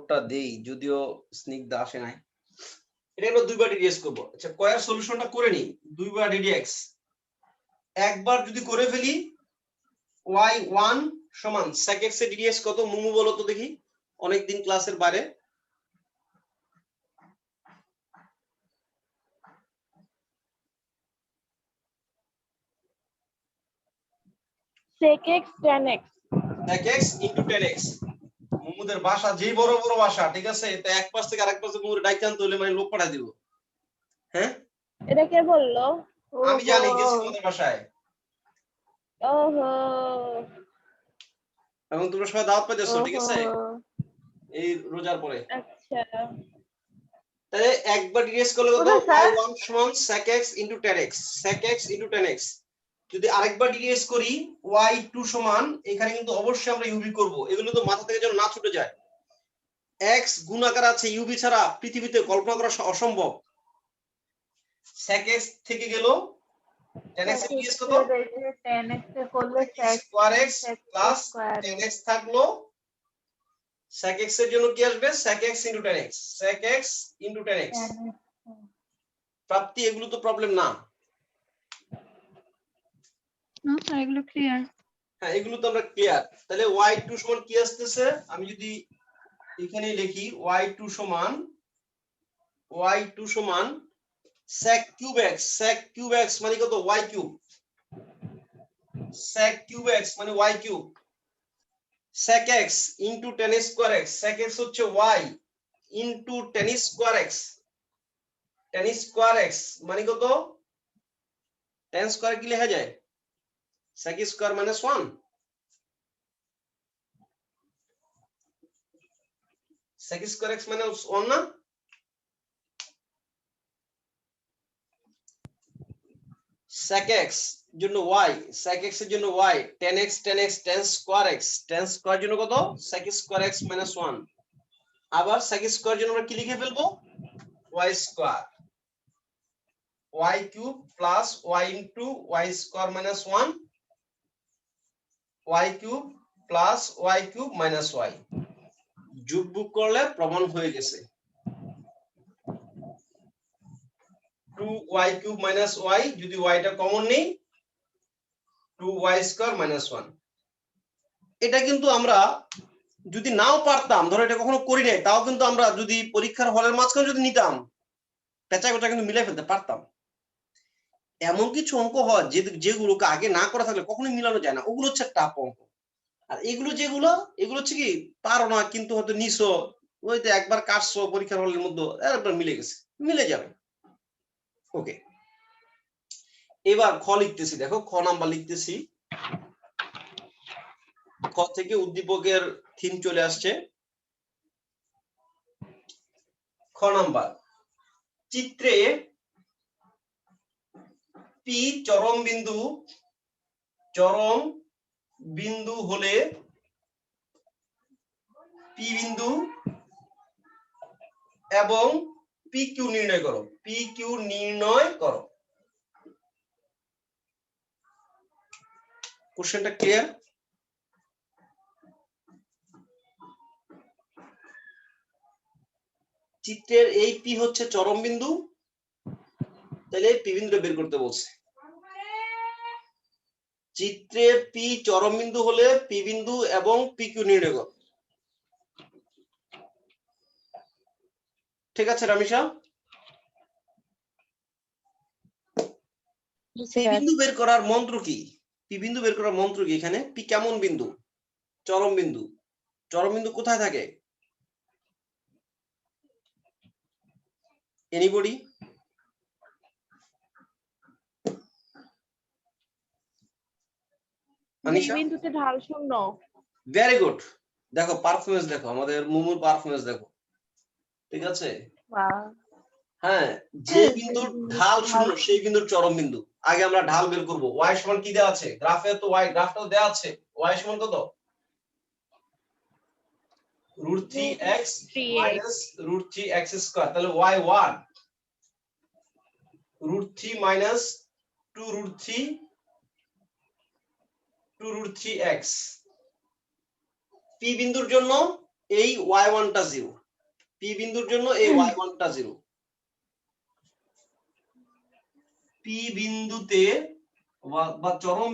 কোডটা দেই, যদিও স্নিগ্ধা আসে নাই। এটা আমরা দুইবার ডিডিএক্স করব। আচ্ছা, কয়ের সলিউশনটা করে নি। দুইবার ডিডিএক্স, একবার যদি করে ফেলি y1 সমান sec x এর ডিডিএক্স কত মুমু বলো তো দেখি, অনেকদিন ক্লাসের বাইরে। sec x tan x sec x into tan x। মুমুদের ভাষা যেই বড় বড় ভাষা, ঠিক আছে, তো এক পাশ থেকে আরেক পাশে মুমুর ডাইকে আনতে হলে মানে লোক পাঠাই দিব। হ্যাঁ, এটা কে বললো? আমি জানি, গেছি তোমাদের ভাষায়। ওহো, এখন তোমরা সবাই দাওয়াত পাইতেছো, ঠিক আছে, এই রোজার পরে। আচ্ছা, তাহলে একবার ডিডিএক্স করলে কত, y1 সমান sec x into tan x, sec x into tan x। যদি আরেকবার ডিডিএক্স করি y2 সমান, এখানে কিন্তু অবশ্যই আমরা ইউবি করব, এগুলো তো মাথা থেকে যেন না ছুটে যায়। x গুণাকার আছে, ইউবি ছাড়া পৃথিবীতে কল্পনা করা অসম্ভব। sec x থেকে গেল tan x এর ডিডিএক্স কত, tan x এ করলে square x plus tan x থাকলো, sec x এর জন্য কি আসবে, sec x into tan x, sec x into tan x। প্রাপ্তি, এগুলো তো প্রবলেম না। না স্যার, এগুলো ক্লিয়ার। হ্যাঁ, এগুলো তো আমরা ক্লিয়ার। তাহলে y2 সমান কি আসতেছে, আমি যদি এখানে লিখি y2 সমান sec cube x, sec cube x মানে কত, y cube, sec cube x মানে y cube, sec x into tan square x, sec x হচ্ছে y into tan square x, tan square x মানে কত, tan square কি লেখা যায়, sec square minus 1, sec square x minus 1 না, sec x জন্য y, sec x এর জন্য y, tan x tan square x, tan square জন্য কত, sec square x minus 1। আবার sec square জন্য আমরা কি লিখে ফেলবো, y square, y cube plus y into y square minus 1, y cube plus y cube minus y। যোগ বিয়োগ করলে প্রমাণ হয়ে গেছে, 2y cube minus y, যদি y টা কমন নেই 2y square minus 1। এটা কিন্তু আমরা যদি নাও পারতাম, ধরো এটা কখনো করি নাই, তাও কিন্তু আমরা যদি পরীক্ষার হলের মাঝখানে যদি নিতাম, পেঁচা গোটা কিন্তু মিলাই ফেলতে পারতাম। এমন কিছু অঙ্ক হয় যেগুলোকে আগে না করা থাকলে কখনোই মিলানো যায় না, ওগুলো হচ্ছে টাফ অঙ্ক। আর এগুলো হচ্ছে কি, পারো না কিন্তু হয়তো নিছো, ওই তো একবার কাটছো পরীক্ষার হলের মধ্যে, একবার মিলে গেছে, মিলে যাবে। ওকে, এবার খ লিখতেছি, দেখো খ নাম্বার লিখতেছি। খ থেকে উদ্দীপকের থিম চলে আসছে। খ নাম্বার, চিত্রে পি চরম বিন্দু হলে পি বিন্দু এবং পি কিউ নির্ণয় করো, পি কিউ নির্ণয় করো। কোশ্চেনটা ক্লিয়ার? চিত্রের এই পি হচ্ছে চরম বিন্দু, তাহলে পি বিন্দুটা বের করতে বলছে। চিত্রে পি চরম বিন্দু হলে পি বিন্দু এবং পি কিউ নির্ণয় করো। ঠিক আছে রামিশা? পি বিন্দু বের করার মন্ত্র কি? পি বিন্দু বের করার মন্ত্র কি? এখানে পি কেমন বিন্দু? চরম বিন্দু। চরম বিন্দু কোথায় থাকে? এনিবডি? আনিশা? বিন্দুতে ঢাল শূন্য। Very good. দেখো পারফরম্যান্স দেখো, আমাদের মুমুর পারফরম্যান্স দেখো, ঠিক আছে? হ্যাঁ, যে বিন্দুর ঢাল শূন্য সেই বিন্দুর চরম বিন্দু। আগে আমরা ঢাল বের করব। y সমান কি দেওয়া আছে? গ্রাফে তো y, গ্রাফটাও দেওয়া আছে। y সমান কত? √3x minus √3x square. তাহলে y1 √3 minus 2√3x। পি বিন্দুর জন্য এই y1টা 0, p বিন্দুর জন্য এই y1টা 0, p বিন্দুতে বা চরম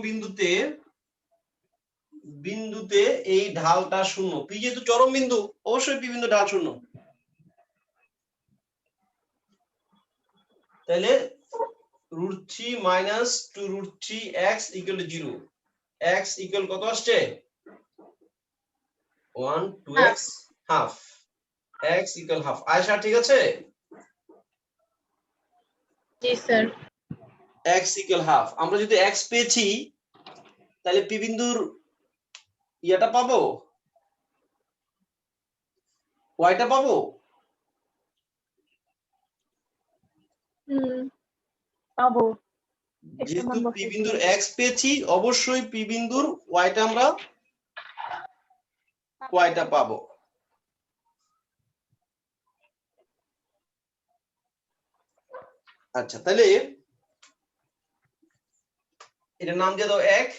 বিন্দুতে এই ঢালটা 0, p যেহেতু চরম বিন্দু অবশ্যই p বিন্দু ঢাল 0, তাহলে √3 minus 2√3x equal to 0, x equal কত আসছে 1 2x half, x equal half. Ayesha ঠিক আছে? জি স্যার। x equal half. আমরা যদি x পেয়েছি তাহলে p বিন্দুর ইয়াটা পাবো, yটা পাবো। পাবো। যেহেতু p বিন্দুর x পেয়েছি অবশ্যই p বিন্দুর yটা আমরা yটা পাবো। আচ্ছা তাহলে এটার নাম দিয়ে দাও 1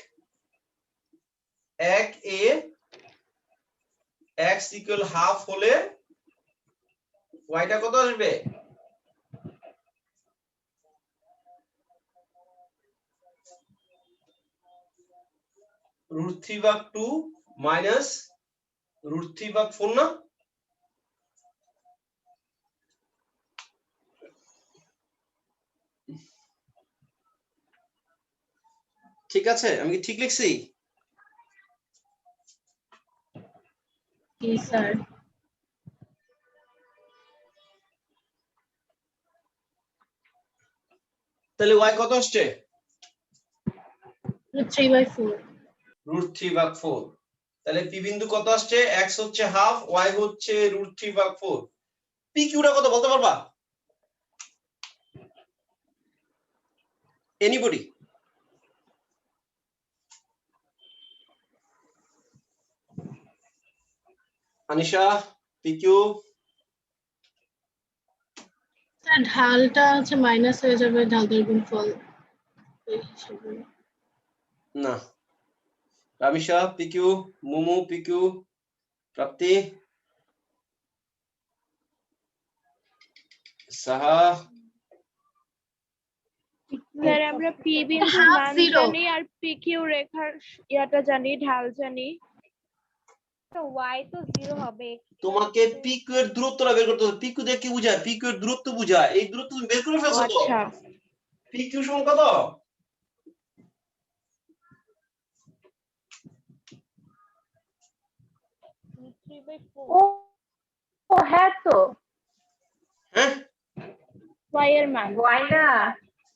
এ x ইকুয়াল হাফ হলে yটা কত আসবে? √3/2 মাইনাস √3/4 না? ঠিক আছে, আমি কি ঠিক লিখছি? জি স্যার। তাহলে y কত আসছে? √3/4। √3/4। তাহলে p বিন্দু কত আসছে? x হচ্ছে হাফ, y হচ্ছে √3/4। p কিউটা কত বলতে পারবা? Anybody? Anisha p q? Sir ঢালটা হচ্ছে মাইনাস হয়ে যাবে, ঢালটার গুণফল এই হিসেবে। না। Ramisha p q? Mumu p q? Prapti? Saha? Sir আমরা p বিন্দুর মান জানি আর pq রেখার ইয়াটা জানি, ঢাল জানি। তো y তো 0 হবে। তোমাকে p কিউ এর দূরত্বটা বের করতে হবে। p কিউ দিয়ে কি বোঝায়? p কিউ এর দূরত্ব বোঝায়। এই দূরত্ব তুমি বের করে ফেলছো তো। আচ্ছা। p কিউ সমান কত? ও হ্যাঁ তো হ্যাঁ y এর মান, y না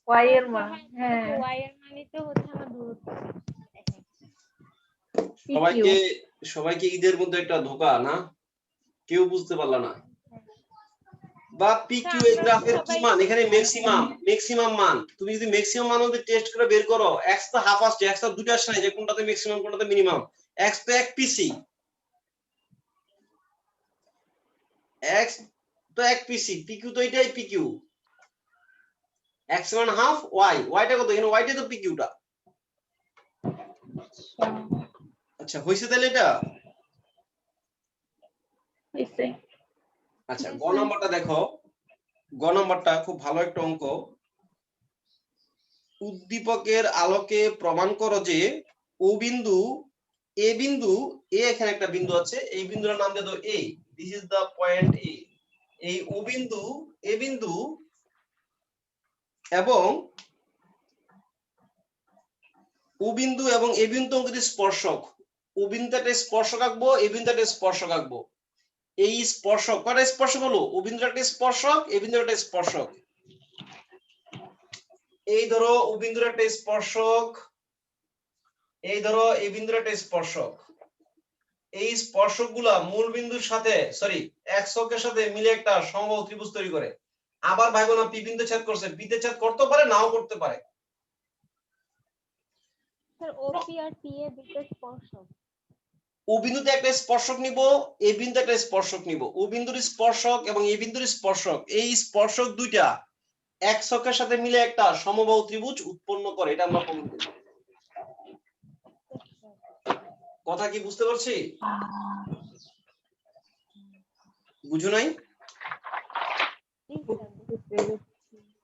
y এর মান, হ্যাঁ y এর মানই তো হচ্ছে আমার দূরত্ব। সবাইকে ঈদের মধ্যে একটা ধোঁকা না, কেউ বুঝতে পারলা না। বা পি কিউ এই গ্রাফের কি মান? এখানে ম্যাক্সিমাম মান। তুমি যদি ম্যাক্সিমাম মান মধ্যে টেস্ট করে বের করো, x তো হাফ আসছে, x তো দুটো আসছে না, যে কোনটাতে ম্যাক্সিমাম কোনটাতে মিনিমাম। x তো 1 পিসি, x তো 1 পিসি, পি কিউ তো এটাই পি কিউ। x সমান হাফ, y টা কত? এখানে y টা তো পি কিউটা। আচ্ছা হইছে তাহলে এটা? হইছে। আচ্ছা গ নাম্বারটা দেখো, গ নাম্বারটা খুব ভালো একটা অঙ্ক। উদ্দীপকের আলোকে প্রমাণ করো যে ও বিন্দু এ এখানে একটা বিন্দু আছে, এই বিন্দুর নাম দিয়ে দাও এ, দিস ইজ দা পয়েন্ট এ। এই ও বিন্দু এ বিন্দু এবং ও বিন্দু এবং এ বিন্দু অঙ্কিত স্পর্শক। ও বিন্দুতে একটা স্পর্শক আঁকবো, এ বিন্দুতে একটা স্পর্শক আঁকবো। এই স্পর্শক কয়টা স্পর্শক হলো? ও বিন্দুর একটা স্পর্শক, এ বিন্দুর একটা স্পর্শক। এই ধরো ও বিন্দুর একটা স্পর্শক, এই ধরো এ বিন্দুর একটা স্পর্শক। এই স্পর্শকগুলা মূল বিন্দুর সাথে এক্স অক্ষের সাথে মিলে একটা সমবাহু ত্রিভুজ তৈরি করে। আবার ভাইবো না পি বিন্দু ছেদ করছে, পি তে ছেদ করতে পারে, নাও করতে পারে। স্যার ওপি আর পি এর দুটো স্পর্শক। ও বিন্দুতে একটা স্পর্শক নিব, এ বিন্দুতে একটা স্পর্শক নিব। ও বিন্দুর স্পর্শক এবং এ বিন্দুর স্পর্শক, এই স্পর্শক দুইটা এক্স অক্ষের সাথে মিলে একটা সমবাহু ত্রিভুজ উৎপন্ন করে। এটা আমরা প্রমাণ করি। কথা কি বুঝতে পারছি? বুঝো নাই?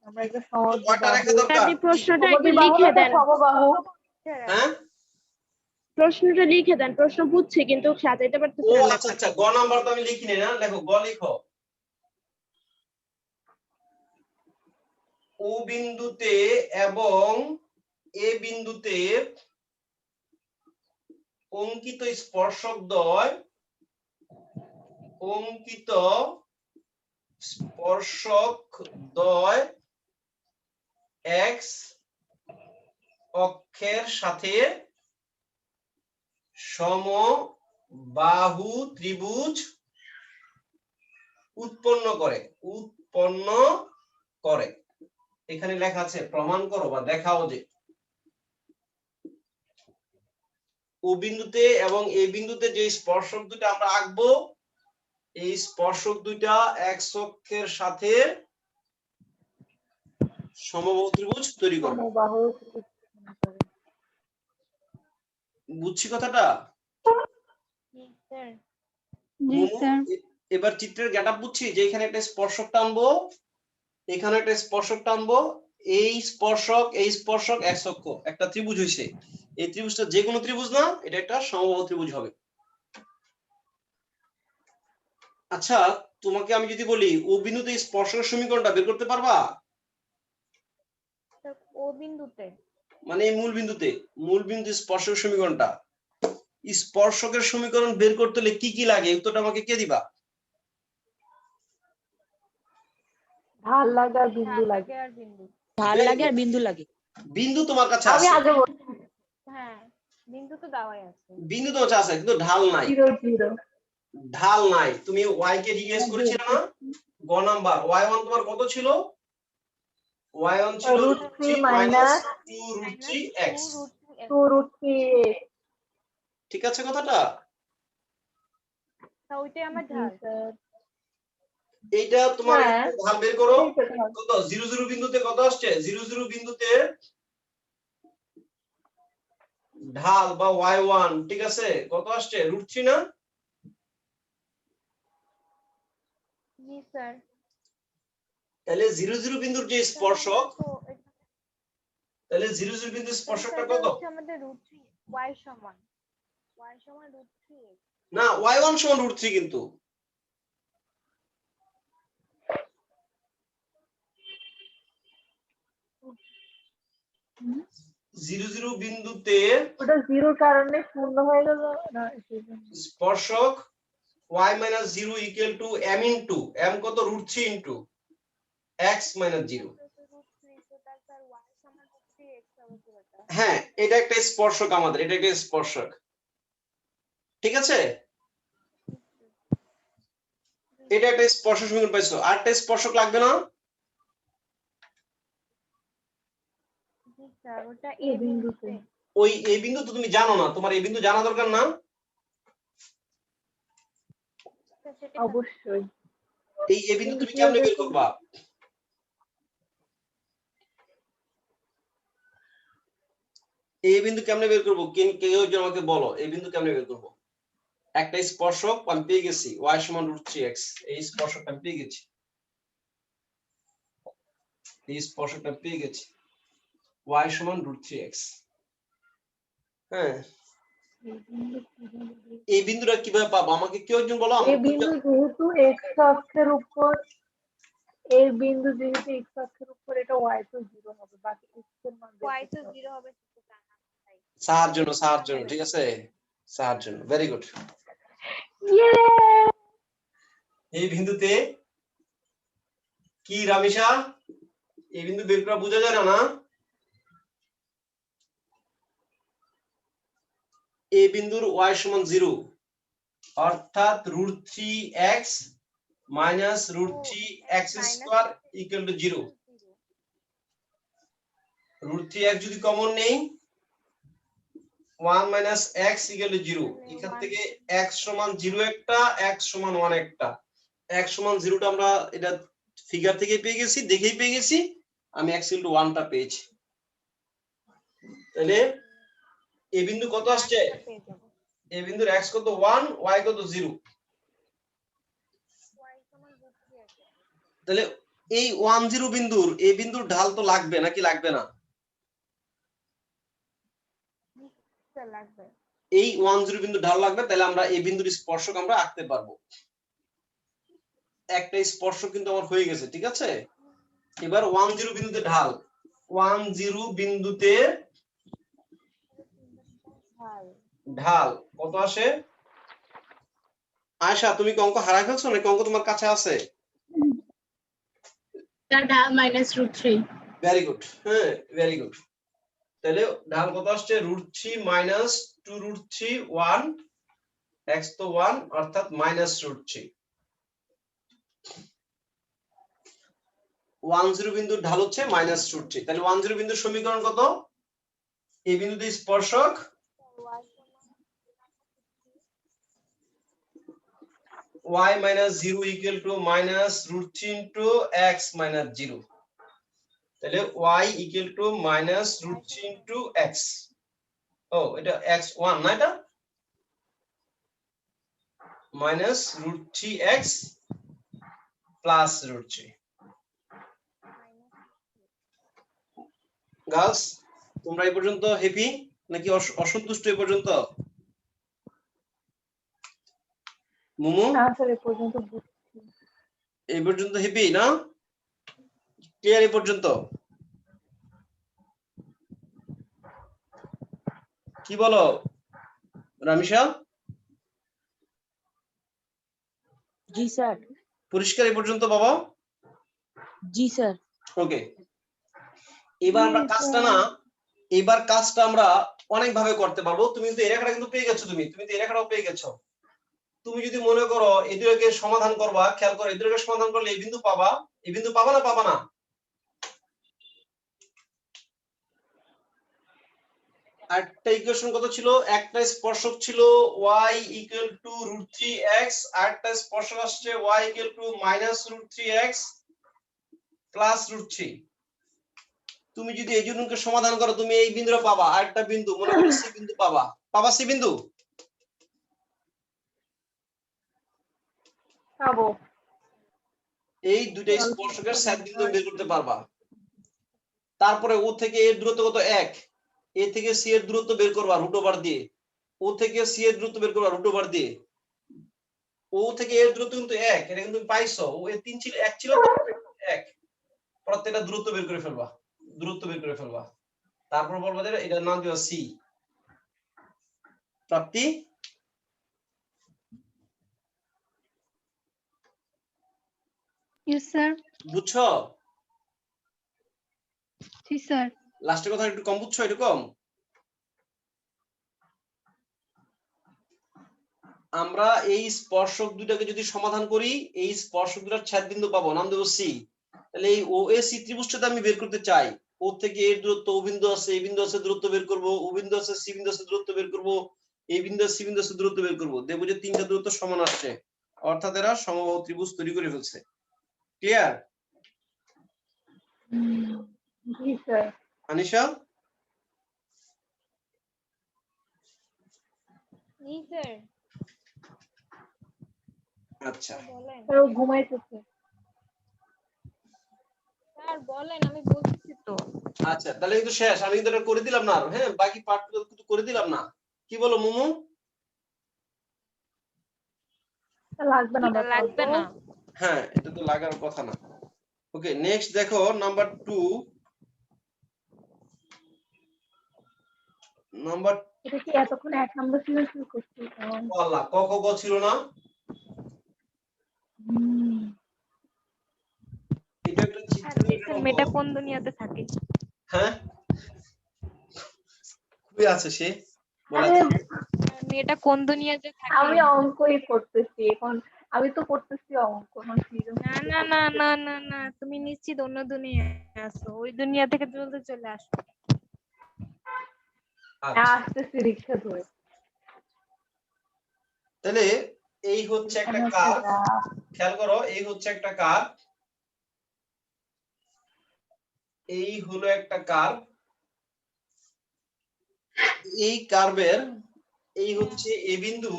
আমরা একটা সহজ কয়টা রেখা দরকার? আপনি প্রশ্নটা একটু সমদ্বিবাহু লিখে একটা দেন। সমবাহু। হ্যাঁ, প্রশ্নটা লিখে দেন। প্রশ্ন বুঝছি কিন্তু সাজাইতে পারতেছি ও না আচ্ছা লেখা। আচ্ছা, গ নাম্বার তো আমি লিখিনি না, লেখো গ লিখো। ও বিন্দুতে এবং এ বিন্দুতে অঙ্কিত স্পর্শক দ্বয় এক্স অক্ষের সাথে সমবাহু ত্রিভুজ উৎপন্ন করে। এখানে লেখা আছে প্রমাণ করো বা দেখাও যে ও বিন্দুতে এবং এই বিন্দুতে যে স্পর্শক দুটো আমরা আঁকবো, এই স্পর্শক দুইটা এক্স অক্ষের সাথে সমবাহু ত্রিভুজ তৈরি করবে। সমবাহু বুঝছি কথাটা? জি স্যার। এবার চিত্রের গেটআপ বুঝছি যে এখানে একটা স্পর্শক টানবো, এখানে একটা স্পর্শক টানবো, এই স্পর্শক এক্স অক্ষ একটা ত্রিভুজ হইছে। এই ত্রিভুজটা যে কোনো ত্রিভুজ না, এটা একটা সমবাহু ত্রিভুজ হবে। আচ্ছা, তোমাকে আমি যদি বলি ও বিন্দুতে স্পর্শকের সমীকরণটা বের করতে পারবা? ও বিন্দুতে মানে এই মূল বিন্দুতে স্পর্শকের সমীকরণটা, স্পর্শকের সমীকরণ বের করতে হলে কি কি লাগে, উত্তরটা আমাকে কে দিবা? ঢাল লাগে আর বিন্দু লাগে। ঢাল লাগে আর বিন্দু লাগে। বিন্দু তোমার কাছে আমি আছে, আগে বলছি হ্যাঁ, বিন্দু তো দেওয়াই আছে। বিন্দু তোমার কাছে আছে কিন্তু ঢাল নাই। 0 ঢাল নাই। তুমি y কে জিজ্ঞেস করেছিলে না গ নাম্বার, y1 তোমার কত ছিল? y1 ছিল √3 √3 minus 2√3x। 2√3 ঠিক আছে কথাটা? তা ওইটাই আমার ঢাল। এইটা তোমার হ্যাঁ। ঢাল বের করো। এই তো ঢাল। কত 0 বিন্দুতে কত আসছে? 0 বিন্দুতে ঢাল বা y1 ঠিক আছে কত আসছে? √3 না? জি স্যার। তাহলে 0 বিন্দুর যে স্পর্শক, তাহলে 0 বিন্দুর স্পর্শকটা কত? আমাদের √3 y সমান √3x। না, y1 সমান √3 কিন্তু। 0 বিন্দুতে ওটা 0 কারণে শূন্য হয়ে গেল না স্পর্শক y - 0 = m into m কত √3 into x - 0। হ্যাঁ, এটা একটা স্পর্শক আমাদের, এটা একটা স্পর্শক। ঠিক আছে, এটা একটা স্পর্শক সমীকরণ পাইছো। আর একটা স্পর্শক লাগবে না? জি স্যার, ওটা এই বিন্দুতে। ওই এই বিন্দু তো তুমি জানো না, তোমার এই বিন্দু জানা দরকার না। অবশ্যই। এই বিন্দু তুমি কেমনে বের করবা? এই বিন্দু কেমনে বের করব? কেউ একজন আমাকে বলো, এই বিন্দু কেমনে বের করব? একটা স্পর্শক আমি পেয়ে গেছি y = √3x, এই স্পর্শকটা আমি পেয়ে গেছি, এই স্পর্শকটা পেয়ে গেছি y = √3x। হ্যাঁ, এই বিন্দুটা কিভাবে পাবো আমাকে কেউ একজন বলো। এই বিন্দু যেহেতু x অক্ষের উপর, এই বিন্দু যেহেতু x অক্ষের উপর, এটা y তো 0 হবে, বাকি x এর মান y তো 0 হবে সেটা জানা নাই। সাহার জন্য ঠিক আছে, সাহার জন্য। Very good. এই বিন্দুতে কি রামিসা, এই বিন্দু বের করা বোঝা যায় না? এই বিন্দুর y = 0 অর্থাৎ √3x - √3x² = 0। √3x যদি কমন নেই, 1 - x = 0। এখান থেকে x = 0 একটা, x = 1 একটা। x = 0টা আমরা এটা ফিগার থেকে পেয়ে গেছি, দেখেই পেয়ে গেছি। আমি x * 1 টা পেয়েছি। তাহলে এই বিন্দু কত আসছে? এই বিন্দুর x কত 1, y কত 0। তাহলে এই 10 বিন্দুর এই বিন্দুর ঢাল তো লাগবে নাকি লাগবে না? লাগবে। এই 10 বিন্দু ঢাল লাগবে, তাহলে আমরা এই বিন্দুর স্পর্শক আমরা আঁকতে পারবো। একটা স্পর্শক কিন্তু আমার হয়ে গেছে, ঠিক আছে। এবার 10 বিন্দুতে ঢাল, 10 বিন্দুতে ঢাল কত আসে? আয়শা, তুমি কি অঙ্ক হারাই ফেলছো নাকি অঙ্ক তোমার কাছে আছে? তার ঢাল -√3। ভেরি গুড, হ্যাঁ ভেরি গুড। তাহলে ঢাল কত আসছে? √3 - 2√3 1, x তো 1 অর্থাৎ -√3। 10 বিন্দুর ঢাল হচ্ছে -√3। তাহলে 10 বিন্দুর সমীকরণ কত? এই বিন্দুতে স্পর্শক y - 0 = -√3 into x - 0। তাহলে y = -√3 into x। ও এটা x1 না, এটা -√3x + √3। গার্লস, তোমরা এই পর্যন্ত হ্যাপি নাকি অসন্তুষ্ট এই পর্যন্ত? মুমু, না স্যার এ পর্যন্ত বুঝছি। এই পর্যন্ত হ্যাপি না? ক্লিয়ার এই পর্যন্ত? কি বলো রামিশা? জি স্যার। পরিষ্কার এই পর্যন্ত বাবা? জি স্যার। ওকে, এবার আমরা কাজটা না, এবার কাজটা আমরা অনেক ভাবে করতে পারবো। তুমি কিন্তু এই রেখাটা কিন্তু পেয়ে গেছো, তুমি তো এই রেখাটাও পেয়ে গেছো। তুমি যদি মনে করো এই দুটোকে সমাধান করবা, খেয়াল করো এই দুটোকে সমাধান করলে এই বিন্দু পাবা, এই বিন্দু পাবা না পাবা না? একটা ইকুয়েশন কত ছিল? একটা স্পর্শক ছিল y = √3x, আরেকটা স্পর্শক আসছে y = -√3x + √3। তুমি যদি এই দুটোকে সমাধান করো তুমি এই বিন্দুটা পাবা, আরেকটা বিন্দু মনে করো সি বিন্দু পাবা। পাবা সি বিন্দু? পাবো। এই দুটো স্পর্শকের ছেদ বিন্দু বের করতে পারবা। তারপরে ও থেকে এর দূরত্ব কত? 1। এ থেকে সি এর দূরত্ব বের করবা √ওভার দিয়ে। ও থেকে সি এর দূরত্ব বের করবা √ওভার দিয়ে। ও থেকে এর দূরত্ব কিন্তু 1, এটা কিন্তু তুমি পাইছো। ও এর 3 ছিল, 1 ছিল, 1। প্রত্যেকটা দূরত্ব বের করে ফেলবা, দূরত্ব বের করে ফেলবা। তারপর বলবা যে এটার নাম দিবা সি। প্রাপ্তি ইয়েস স্যার। বুঝছো? জি স্যার। লাস্টের কথা একটু কম বুঝছো, একটু কম? আমরা এই স্পর্শক দুটাকে যদি সমাধান করি, এই স্পর্শক দুটার ছেদ বিন্দু পাবো, নাম দেবো সি। তাহলে এই ও এ সি ত্রিভুজটা আমি বের করতে চাই। ও থেকে এর দূরত্ব, ও বিন্দু আছে, এই বিন্দু আছে, দূরত্ব বের করব। ও বিন্দু আছে, সি বিন্দু আছে, দূরত্ব বের করব। এই বিন্দু আছে, সি বিন্দু আছে, দূরত্ব বের করব। দেখবো যে তিনটা দূরত্ব সমান আসছে, অর্থাৎ এরা সমবাহু ত্রিভুজ তৈরি করে ফেলছে। ক্লিয়ার জি স্যার। আনিশা? জি স্যার। আচ্ছা, বলেন স্যার ও ঘুমাইতেছে। স্যার, বলেন আমি বলছি তো। আচ্ছা তাহলে কিন্তু শেষ। আমি কিন্তু এটা করে দিলাম না আর, হ্যাঁ বাকি পার্ট কিন্তু করে দিলাম না। কি বলো মুমু? লাগবে না বাবা। লাগবে না। হ্যাঁ এটা তো লাগার কথা না। ওকে, নেক্সট দেখো নাম্বার 2। নাম্বার এটা কি এতক্ষণ 1 নম্বর ছিল শুরু করছি? আল্লাহ, ক খ গ ছিল না? এটা একটা চিত্র দেখছেন মেয়েটা কোন দুনিয়াতে থাকে? হ্যাঁ কই আছে সে? বলা আরে যায়? মেয়েটা কোন দুনিয়াতে থাকে? আমি অঙ্কই করতেছি এখন। আমি তো করতেছি অঙ্ক এখন না না না না না না, তুমি নিশ্চিত অন্য দুনিয়ায় আছো। ওই দুনিয়া থেকে জলদি চলে আসো। আচ্ছা আসতেছি রিক্সা ধরে। তাহলে এই হচ্ছে একটা কার্ভ। খেয়াল করো, এই হচ্ছে একটা কার্ভ, এই হলো একটা কার্ভ। এই কার্ভের এই হচ্ছে এ বিন্দু,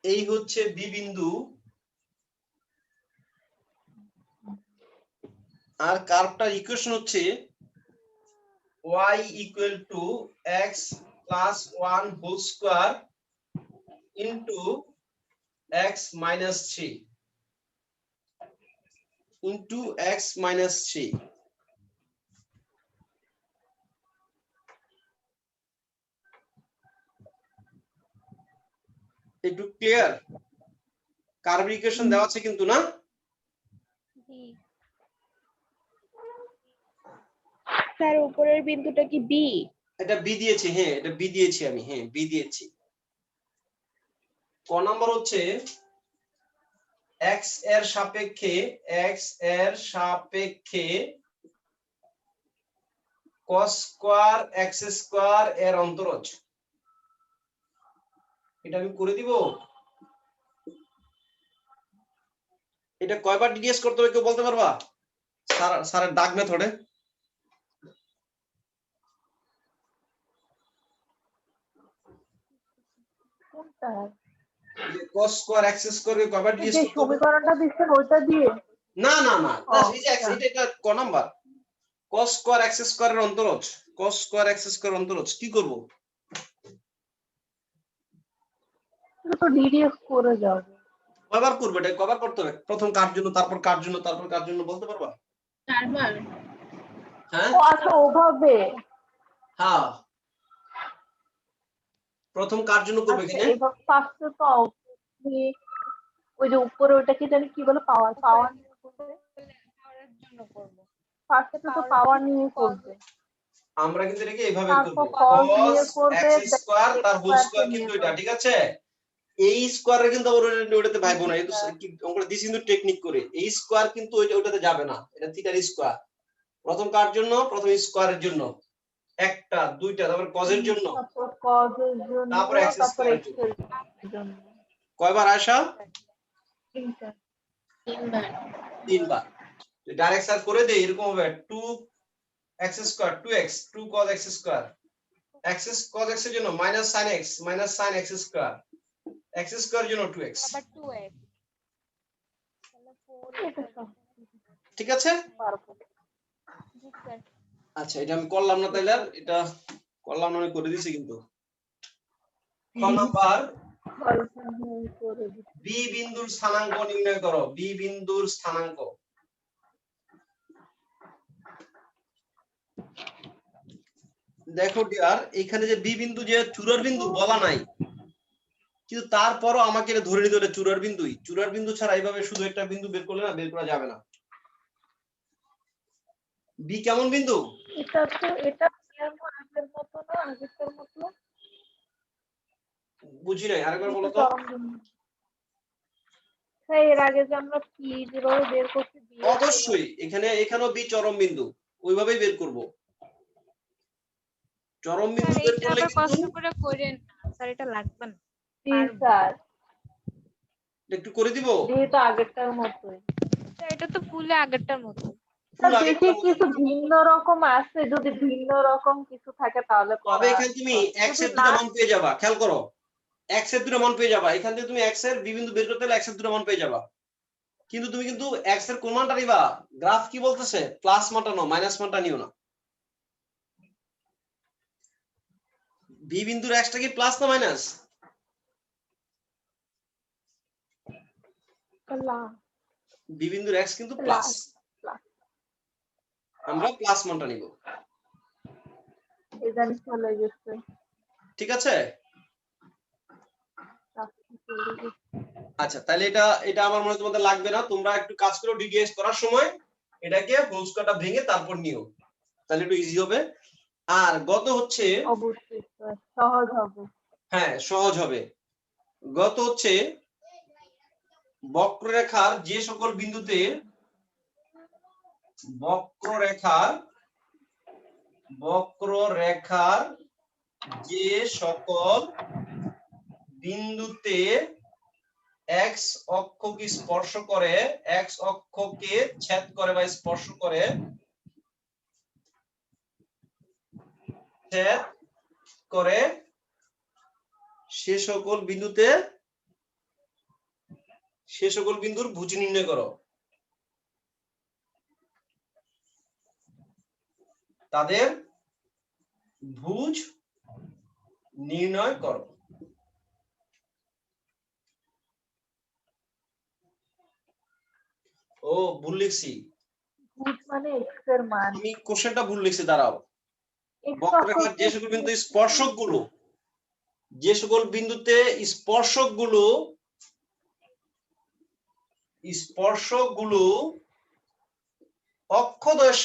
এই হচ্ছে বি বিন্দু, আর কার্ভটার ইকুয়েশন হচ্ছে y equal to x plus 1 whole square into x minus 3 into x minus 3. একটু ক্লিয়ার? কার্ভ ইকুয়েশন দেওয়া আছে কিন্তু না? জি স্যার উপরের বিন্দুটা কি বি? এটা বি দিয়েছি, হ্যাঁ এটা বি দিয়েছি আমি, হ্যাঁ বি দিয়েছি। ক নাম্বার হচ্ছে x এর সাপেক্ষে cos স্কয়ার x স্কয়ার এর অন্তরজ। এটা আমি করে দিব। এটা কয়বার ডিডিএস করতে হবে কেউ বলতে পারবা? স্যারের ডাক মেথডে কোনটা? cos স্কয়ার x স্কয়ার কে কয়বার ডিডিএস যে করতে হবে? সমীকরণটা দিচ্ছেন ওইটা দিয়ে? না না না, ও, এই যে এটা ক number? cos square x square এর অন্তরজ, cos স্কয়ার x স্কয়ার অন্তরজ কি করব? এটা তো ডিডিএস করে যাবে। কয়বার করবে এটা? কয়বার করতে হবে? প্রথম কার জন্য, তারপর কার জন্য, তারপর কার জন্য বলতে পারবা? 4 বার। হ্যাঁ ও আচ্ছা, ওভাবে। হ্যাঁ, প্রথম কার জন্য করবে আচ্ছা, কিনা? এবার ফার্স্টে তো obviously ওই যে উপরে ওটা কি জানি কি বলে, পাওয়ার নিয়ে করবে। পাওয়ারের জন্য করব। ফার্স্টে তো পাওয়ার নিয়ে করবে, আমরা কিন্তু এটাকে এইভাবে করব, তারপর cos নিয়ে cos করবে, x স্কয়ার তার হোল স্কয়ারকে স্কয়ার, নিয়ে কিন্তু এটা করবে। ঠিক আছে। এই স্কয়ারে কিন্তু আবার ওটাতে ভাইবো না, এটা আমরা দিছি কিন্তু টেকনিক করে। এই স্কয়ার কিন্তু ওটাতে যাবে না, এটা থিটার স্কয়ার। প্রথম কার জন্য? প্রথম স্কয়ারের জন্য একটা, দুইটা, তারপর cos এর জন্য, তারপর cos এর জন্য, তারপর x তারপর স্কয়ারের x জন্য। এর জন্য। কয়বার আসা? তিনটা। 3 বার। তিনবার। ডাইরেক্ট সার্চ করে দেই, এরকম হবে 2x square 2x 2 cos x square, x cos x এর জন্য minus sin x x square, x square জন্য 2x। আবার 2x। তাহলে 4 এটা সব ঠিক আছে? পারবো। জি স্যার। আচ্ছা, এটা আমি করলাম না তাইলে, আর এটা করলাম না, আমি করে দিছি কিন্তু। ক নাম্বার, করে দিই। বি বিন্দুর স্থানাঙ্ক নির্ণয় করো। বি বিন্দুর স্থানাঙ্ক। দেখো ডিয়ার, এখানে যে বি বিন্দু যে চূড়ার বিন্দু বলা নাই, কিন্তু তারপরও আমাকে এটা ধরে নিতে হবে চূড়ার বিন্দুই। চূড়ার বিন্দু ছাড়া এইভাবে শুধু একটা বিন্দু বের করলে না, বের করা যাবে না। বি কেমন বিন্দু? এটা তো এটা আগের মতো না, আগেরটার মতো। বুঝি নাই, আরেকবার বলো তো। চরম বিন্দু। হ্যাঁ, এর আগে যে আমরা পি যেভাবে বের করছি, অবশ্যই এখানেও বি চরম বিন্দু, ওইভাবেই বের করব। চরম বিন্দু স্যার বের এটা করলে আবার কিন্তু কষ্ট করে করেন না স্যার, এটা লাগবে না। স্যার একটু করে দিব। যেহেতু আগেরটার মতোই। স্যার এটা তো ফুলে আগেরটার মতো। ফুল দেখি আগেরটার মতো। কিছু ভিন্ন রকম আছে, যদি ভিন্ন রকম কিছু থাকে তাহলে তবে এখানে তুমি x এর দুটো মান পেয়ে যাবা, খেয়াল করো। x এর দুটো মান পেয়ে যাবা, এখান থেকে তুমি x এর বি বিন্দু বের করতে হলে x এর দুটো মান পেয়ে যাবা। কিন্তু তুমি কিন্তু x এর কোন মানটা নিবা? গ্রাফ কি বলতেছে? প্লাস মানটা নাও, মাইনাস মানটা নিও না। বি বিন্দুর x টা কি প্লাস না মাইনাস? বি বিন্দুর x কিন্তু প্লাস, আমরা প্লাস মানটা নিব। চলে গেছে। ঠিক আছে? আচ্ছা, তাহলে এটা আমার মনে হয় তোমাদের লাগবে না। তোমরা একটু কাজ করো, ডিডিএস করার সময় এটাকে হোল স্কয়ারটা ভেঙে তারপর নিও, তাহলে একটু ইজি হবে। আর গত হচ্ছে, অবশ্যই সহজ হবে। হ্যাঁ সহজ হবে। গত হচ্ছে বক্ররেখার যে সকল বিন্দুতে বক্ররেখার যে সকল বিন্দুতে এক্স অক্ষকে স্পর্শ করে, এক্স অক্ষকে ছেদ করে বা স্পর্শ করে, সে সকল বিন্দুতে সে সকল বিন্দুর ভুজ নির্ণয় করো। তাদের ভুজ নির্ণয় করো। ও ভুল লিখছি, ভুজ মানে x এর মান। আমি কোশ্চেনটা ভুল লিখছি, দাঁড়াও। x বক্ররেখার যে সকল বিন্দু স্পর্শক গুলো, যে সকল বিন্দুতে স্পর্শক গুলো অক্ষদ্বয়ের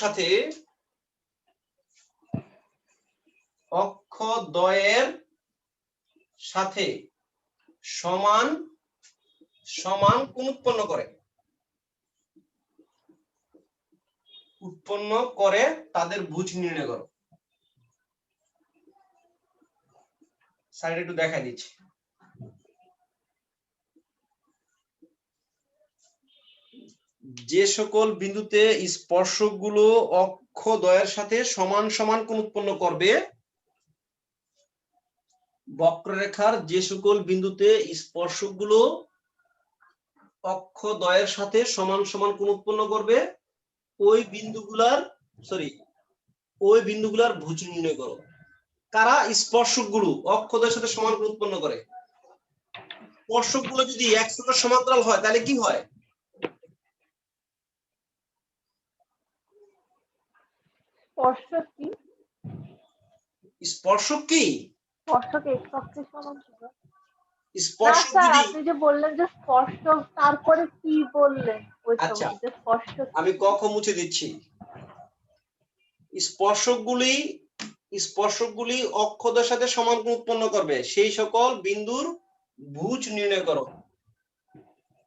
সাথে সমান সমান কোণ উৎপন্ন করে তাদের ভুজ নির্ণয় করো। সাইডে একটু দেখাই দিচ্ছি। যে সকল বিন্দুতে স্পর্শক গুলো অক্ষদ্বয়ের সাথে সমান সমান কোণ উৎপন্ন করবে, বক্ররেখার যে সকল বিন্দুতে স্পর্শক গুলো অক্ষদ্বয়ের সাথে সমান সমান কোণ উৎপন্ন করবে, ওই বিন্দুগুলার ভুজ নির্ণয় করো। কারা? স্পর্শক গুলো অক্ষদ্বয়ের সাথে সমান কোণ উৎপন্ন করে। স্পর্শক গুলো যদি এক এর সমান্তরাল হয় তাহলে কি হয়? স্পর্শক কি? স্পর্শক কি? স্পর্শক x অক্ষের সমান ছিল। না স্পর্শক স্যার, যদি, আপনি যে বললেন যে স্পর্শক, তারপরে কি বললেন? ওইটা আচ্ছা বলতে স্পর্শক আমি ক খ মুছে দিচ্ছি। স্পর্শকগুলি অক্ষদের সাথে সমান কোণ উৎপন্ন করবে, সেই সকল বিন্দুর ভুজ নির্ণয় করো।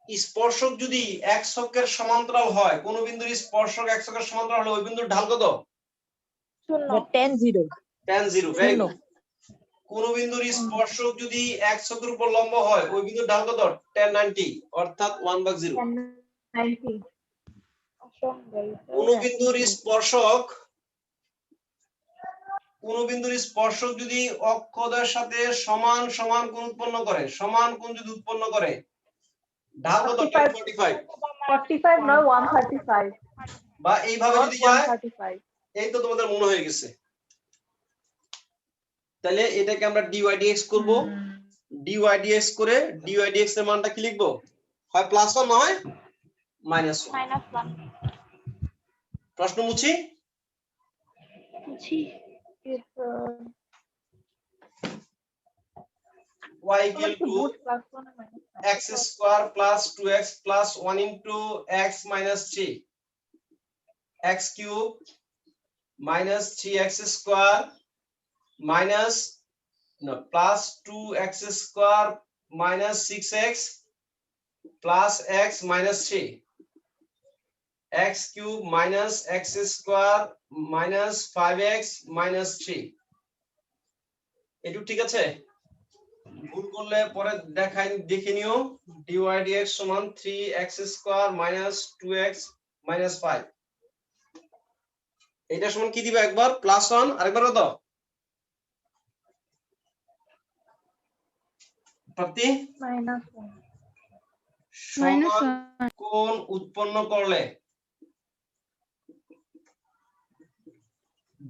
স্পর্শক যদি এক অক্ষের সমান্তরাল হয়, কোন বিন্দুর স্পর্শক এক অক্ষের সমান্তরাল হলে ওই বিন্দুর ঢাল কত? শূন্য। tan 0 tan 0। Very good. কোন বিন্দুর স্পর্শক যদি এক অক্ষের উপর লম্ব হয়, ওই বিন্দুর ঢাল কত? tan 90, অর্থাৎ 1/0। tan 90। কোন বিন্দুর স্পর্শক যদি অক্ষদের সাথে সমান সমান কোণ উৎপন্ন করে, সমান কোণ যদি উৎপন্ন করে, ঢাল কত? 45। 45 নয়, 135। বা এইভাবে যদি যায়, 135। এই তো তোমাদের মনে হয়ে গেছে। তাহলে এটাকে আমরা dy dx করব। dy dx করে dy dx এর মানটা কি লিখবো? হয় +1 নয় -1। প্রশ্ন মুছি। y equal to x square plus 2x plus 1 into x minus 3, x cube minus 3x square minus plus 2x square minus 6x plus x minus 3, x cube minus x square minus 5x minus 3। এটুকু ঠিক আছে? ভুল করলে পরে দেখে নিও। dy dx সমান 3x square minus 2x minus 5। এটা সমান কি দিবা? একবার +1, আরেকবার কত? প্রতি -1। সমান কোণ উৎপন্ন করলে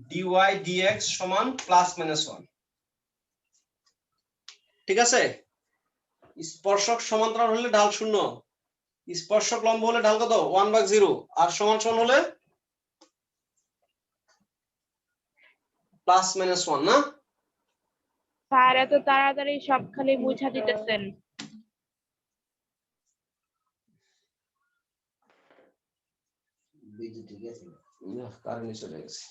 dy dx সমান +-1। ঠিক আছে? স্পর্শক সমান্তরাল হলে ঢাল 0, স্পর্শক লম্ব হলে ঢাল কত? 1/0, আর সমান সমান হলে +-1 না? স্যার এত তাড়াতাড়ি সব খালি বুঝা দিতেছেন। ঠিক আছে, কারেন্ট চলে গেছে।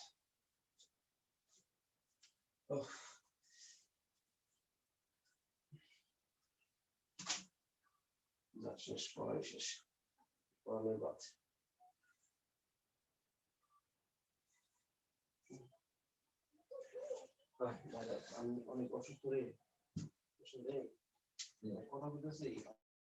শেষ পড়াই শেষ, পড়ানোর বাদ। আমি অনেক অসুস্থ হয়ে কথা বলতেছি।